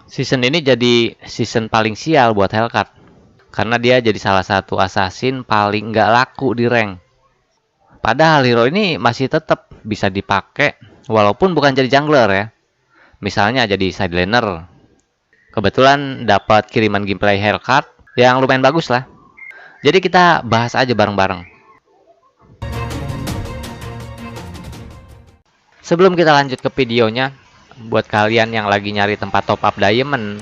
Season ini jadi season paling sial buat Hellcat. Karena dia jadi salah satu assassin paling nggak laku di rank. Padahal hero ini masih tetap bisa dipakai walaupun bukan jadi jungler ya. Misalnya jadi side laner. Kebetulan dapat kiriman gameplay Hellcat yang lumayan bagus lah. Jadi kita bahas aja bareng-bareng. Sebelum kita lanjut ke videonya, buat kalian yang lagi nyari tempat top up diamond,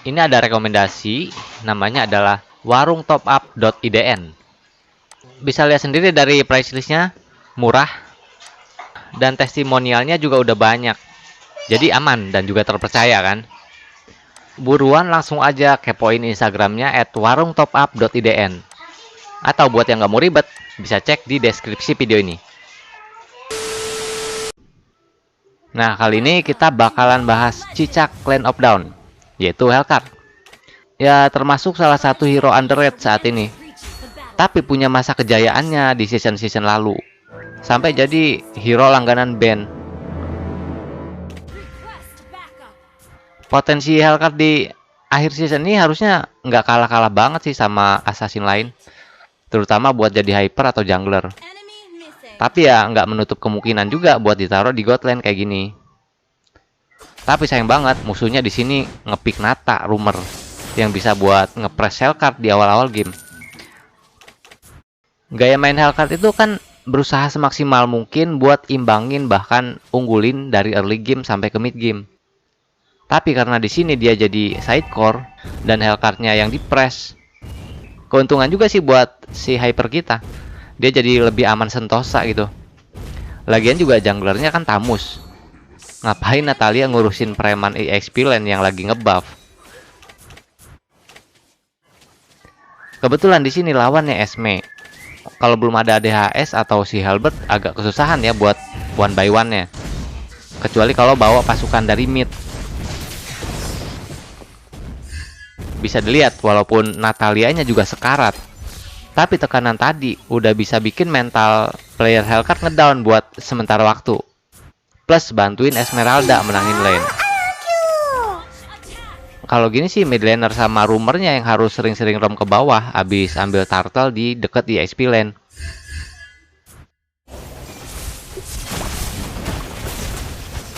ini ada rekomendasi, namanya adalah warungtopup.idn. Bisa lihat sendiri dari price listnya, murah, dan testimonialnya juga udah banyak. Jadi aman dan juga terpercaya kan? Buruan langsung aja kepoin Instagramnya @warungtopup.idn. Atau buat yang nggak mau ribet, bisa cek di deskripsi video ini. Nah, kali ini kita bakalan bahas Cicak Clan of Dawn, yaitu Hellcat. Ya, termasuk salah satu hero underrated saat ini. Tapi punya masa kejayaannya di season-season lalu. Sampai jadi hero langganan band. Potensi Hellcat di akhir season ini harusnya nggak kalah-kalah banget sih sama assassin lain. Terutama buat jadi hyper atau jungler. Tapi ya nggak menutup kemungkinan juga buat ditaruh di god lane kayak gini. Tapi sayang banget musuhnya di sini ngepick Nata rumor yang bisa buat ngepres Hellcat di awal-awal game. Gaya main Hellcat itu kan berusaha semaksimal mungkin buat imbangin bahkan unggulin dari early game sampai ke mid game. Tapi karena di sini dia jadi sidecore dan Hellcat-nya yang dipres, keuntungan juga sih buat si hyper kita. Dia jadi lebih aman sentosa gitu. Lagian juga junglernya kan Tamus. Ngapain Natalia ngurusin preman EXP lane yang lagi ngebuff? Kebetulan di sini lawannya Esme. Kalau belum ada DHS atau si Halberd agak kesusahan ya buat one by one-nya. Kecuali kalau bawa pasukan dari mid. Bisa dilihat walaupun Natalianya juga sekarat. Tapi tekanan tadi udah bisa bikin mental player Hellcat ngedown buat sementara waktu. Plus bantuin Esmeralda menangin lane. Kalau gini sih mid laner sama rumornya yang harus sering-sering roam ke bawah abis ambil turtle di deket di XP lane.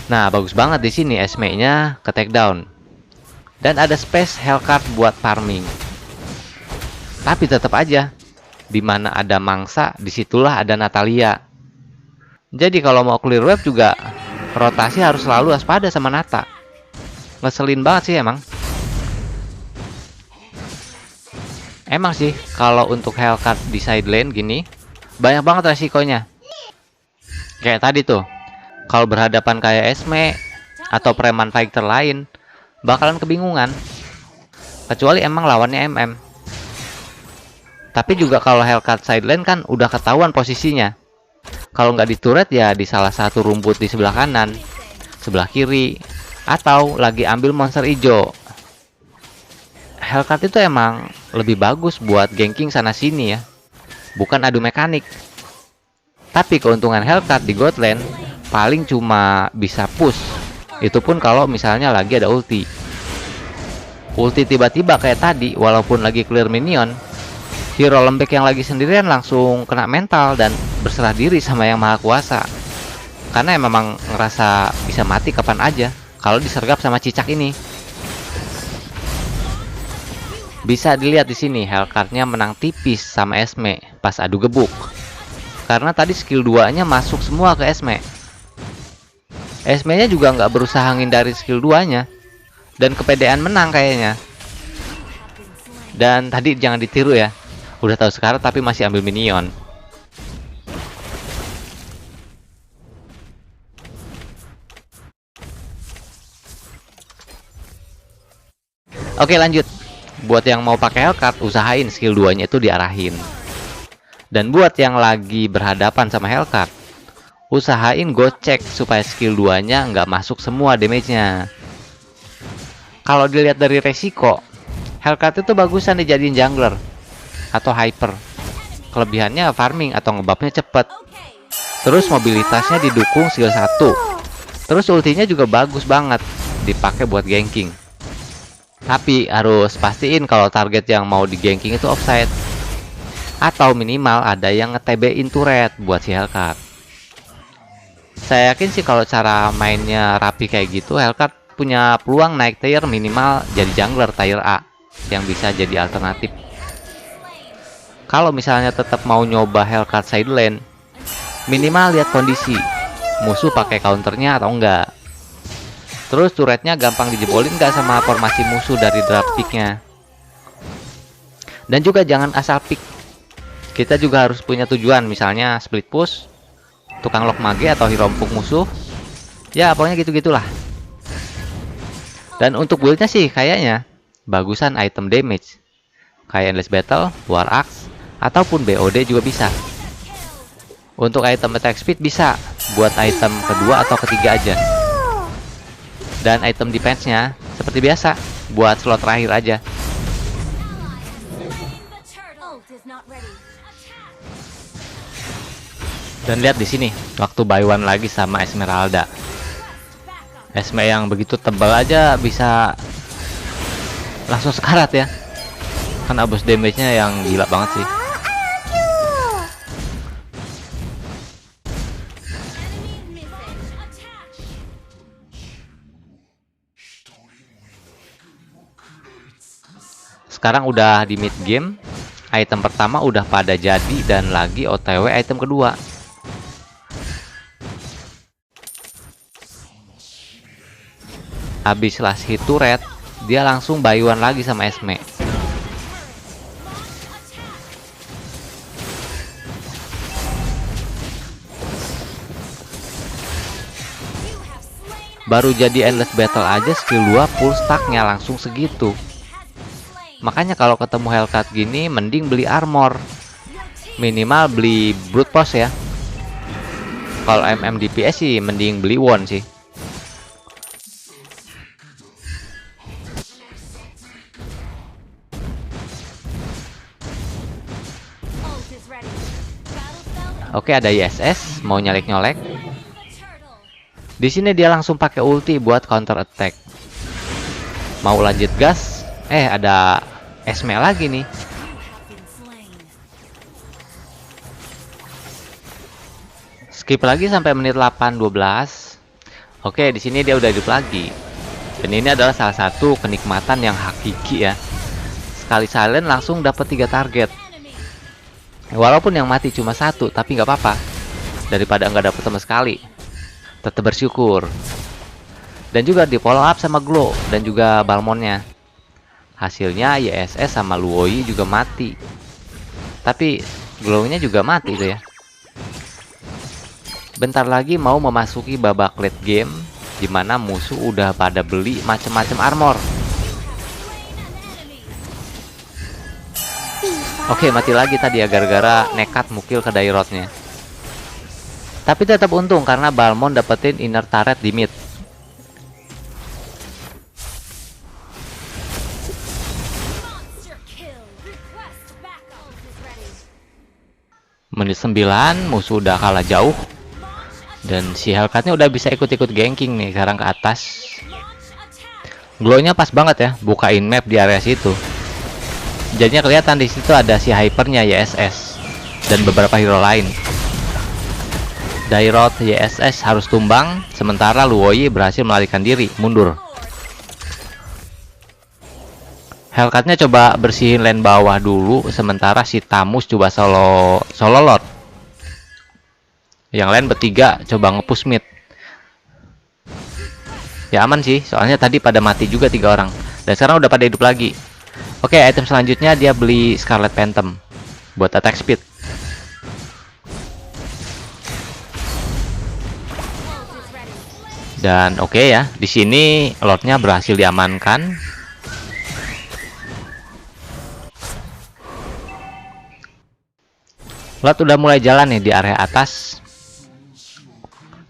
Nah, bagus banget di sini Esme-nya ke take down. Dan ada space Hellcat buat farming. Tapi tetap aja, di mana ada mangsa, disitulah ada Natalia. Jadi kalau mau clear wave juga rotasi harus selalu waspada sama Nata. Ngeselin banget sih emang. Emang sih kalau untuk Hellcat di side lane gini banyak banget resikonya. Kayak tadi tuh, kalau berhadapan kayak Esme atau preman fighter lain bakalan kebingungan. Kecuali emang lawannya MM. Tapi juga kalau Hellcat side lane kan udah ketahuan posisinya. Kalau nggak di turret ya di salah satu rumput di sebelah kanan, sebelah kiri, atau lagi ambil monster hijau. Hellcat itu emang lebih bagus buat ganking sana sini ya, bukan adu mekanik. Tapi keuntungan Hellcat di god lane paling cuma bisa push. Itu pun kalau misalnya lagi ada ulti. Ulti tiba-tiba kayak tadi, walaupun lagi clear minion, hero lembek yang lagi sendirian langsung kena mental dan berserah diri sama yang maha kuasa. Karena memang ngerasa bisa mati kapan aja kalau disergap sama cicak ini. Bisa dilihat di sini Hellcat-nya menang tipis sama Esme pas adu gebuk. Karena tadi skill 2-nya masuk semua ke Esme. Esme-nya juga nggak berusaha ngindari skill 2-nya. Dan kepedean menang kayaknya. Dan tadi jangan ditiru ya. Udah tahu sekarang tapi masih ambil minion. Oke, lanjut. Buat yang mau pakai Hellcat, usahain skill 2-nya itu diarahin. Dan buat yang lagi berhadapan sama Hellcat, usahain gocek supaya skill 2-nya nggak masuk semua damage-nya. Kalau dilihat dari resiko, Hellcat itu bagusan dijadiin jungler atau hyper. Kelebihannya farming atau ngebuffnya cepet. Terus mobilitasnya didukung skill 1. Terus ultinya juga bagus banget dipakai buat ganking. Tapi harus pastiin kalau target yang mau di ganking itu offside. Atau minimal ada yang nge-TB-in turret buat si Hellcat. Saya yakin sih kalau cara mainnya rapi kayak gitu, Hellcat punya peluang naik tier minimal jadi jungler tier A yang bisa jadi alternatif. Kalau misalnya tetap mau nyoba Hellcat side lane, minimal lihat kondisi musuh pakai counternya atau enggak. Terus turretnya gampang dijebolin nggak sama formasi musuh dari draft picknya. Dan juga jangan asal pick. Kita juga harus punya tujuan, misalnya split push, tukang lock mage atau hero empuk musuh. Ya pokoknya gitu-gitulah. Dan untuk buildnya sih kayaknya bagusan item damage, kayak Endless Battle, War Axe, ataupun BOD juga bisa. Untuk item attack speed bisa buat item kedua atau ketiga aja. Dan item defense-nya seperti biasa buat slot terakhir aja. Dan lihat di sini waktu buy one lagi sama Esmeralda. Esme yang begitu tebal aja bisa langsung sekarat ya. Karena boost damage-nya yang gila banget sih. Sekarang udah di mid game, item pertama udah pada jadi dan lagi OTW item kedua. Habis last hit turret, dia langsung buy one lagi sama Esme. Baru jadi Endless Battle aja skill 2 full stacknya langsung segitu. Makanya kalau ketemu Hellcat gini mending beli armor. Minimal beli brute force ya. Kalau MM DPS sih mending beli won sih. Oke, ada ISS mau nyolek-nyolek. Di sini dia langsung pakai ulti buat counter attack. Mau lanjut gas? Ada Esme lagi nih. Skip lagi sampai menit 8:12. Oke, di sini dia udah hidup lagi. Dan ini adalah salah satu kenikmatan yang hakiki ya. Sekali silent langsung dapat 3 target. Walaupun yang mati cuma 1, tapi nggak apa-apa. Daripada nggak dapet sama sekali. Tetap bersyukur. Dan juga di follow up sama Glow dan juga Balmonnya. Hasilnya ISS sama Luoi juga mati. Tapi Glow-nya juga mati itu ya. Bentar lagi mau memasuki babak late game, dimana musuh udah pada beli macem-macem armor. Oke, mati lagi tadi ya gara-gara nekat mukil ke Dairotnya. Tapi tetap untung karena Balmon dapetin inner turret di mid. Menit 9 musuh udah kalah jauh. Dan si Hellcat-nya udah bisa ikut-ikut ganking nih sekarang ke atas. Glow-nya pas banget ya, bukain map di area situ. Jadinya kelihatan di situ ada si hypernya YSS dan beberapa hero lain. Dairot YSS harus tumbang, sementara Luoi berhasil melarikan diri, mundur. Hellcat-nya coba bersihin lane bawah dulu, sementara si Tamus coba solo lot. Yang lain bertiga coba nge-push mid. Ya aman sih, soalnya tadi pada mati juga 3 orang. Dan sekarang udah pada hidup lagi. Oke, item selanjutnya dia beli Scarlet Phantom buat attack speed. Dan oke ya, di sini lordnya berhasil diamankan. Lord udah mulai jalan nih di area atas.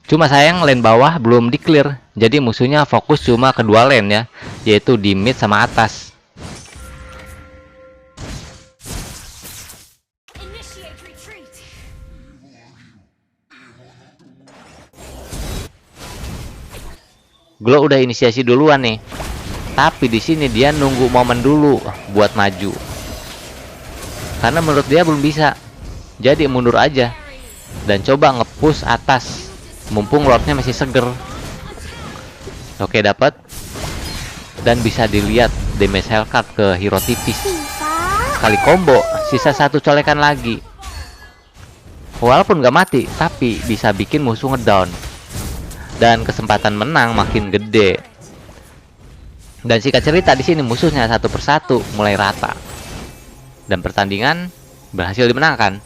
Cuma sayang lane bawah belum di clear, jadi musuhnya fokus cuma kedua lane ya, yaitu di mid sama atas. Glow udah inisiasi duluan nih. Tapi di sini dia nunggu momen dulu buat maju. Karena menurut dia belum bisa. Jadi mundur aja dan coba nge-push atas. Mumpung Lordnya masih seger. Oke, dapat. Dan bisa dilihat damage Hellcat ke hero tipis. Sekali combo, sisa satu colekan lagi. Walaupun gak mati, tapi bisa bikin musuh ngedown. Dan kesempatan menang makin gede. Dan singkat cerita di sini musuhnya satu persatu mulai rata. Dan pertandingan berhasil dimenangkan.